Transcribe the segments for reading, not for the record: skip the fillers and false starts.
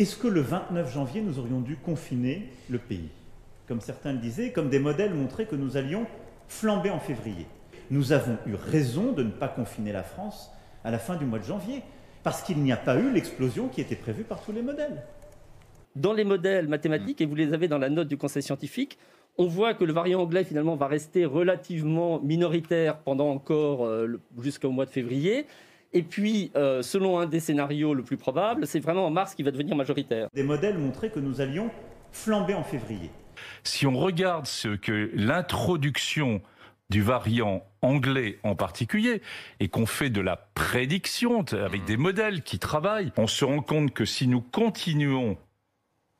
Est-ce que le 29 janvier, nous aurions dû confiner le pays? Comme certains le disaient, comme des modèles montraient que nous allions flamber en février. Nous avons eu raison de ne pas confiner la France à la fin du mois de janvier, parce qu'il n'y a pas eu l'explosion qui était prévue par tous les modèles. Dans les modèles mathématiques, et vous les avez dans la note du Conseil scientifique, on voit que le variant anglais finalement va rester relativement minoritaire pendant encore jusqu'au mois de février. Et puis, selon un des scénarios le plus probable, c'est vraiment en mars qu'il va devenir majoritaire. Des modèles montraient que nous allions flamber en février. Si on regarde ce que l'introduction du variant anglais en particulier, et qu'on fait de la prédiction avec des modèles qui travaillent, on se rend compte que si nous continuons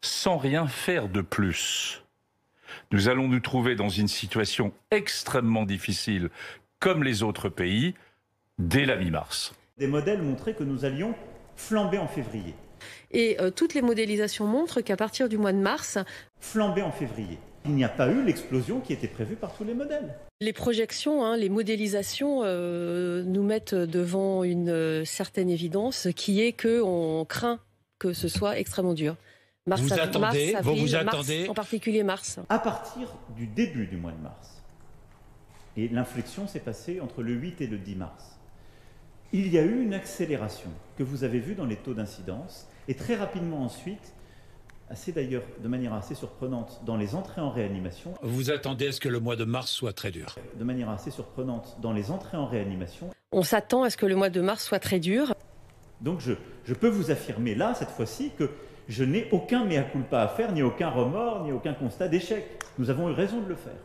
sans rien faire de plus, nous allons nous trouver dans une situation extrêmement difficile, comme les autres pays, dès la mi-mars. Des modèles montraient que nous allions flamber en février. Et toutes les modélisations montrent qu'à partir du mois de mars... Flamber en février. Il n'y a pas eu l'explosion qui était prévue par tous les modèles. Les projections, les modélisations nous mettent devant une certaine évidence qui est qu'on craint que ce soit extrêmement dur. Vous attendez, en particulier mars. À partir du début du mois de mars, et l'inflexion s'est passée entre le 8 et le 10 mars, il y a eu une accélération que vous avez vue dans les taux d'incidence, et très rapidement ensuite, de manière assez surprenante, dans les entrées en réanimation. Vous attendez à ce que le mois de mars soit très dur? De manière assez surprenante, dans les entrées en réanimation. On s'attend à ce que le mois de mars soit très dur. Donc je peux vous affirmer là, cette fois-ci, que je n'ai aucun mea culpa à faire, ni aucun remords, ni aucun constat d'échec. Nous avons eu raison de le faire.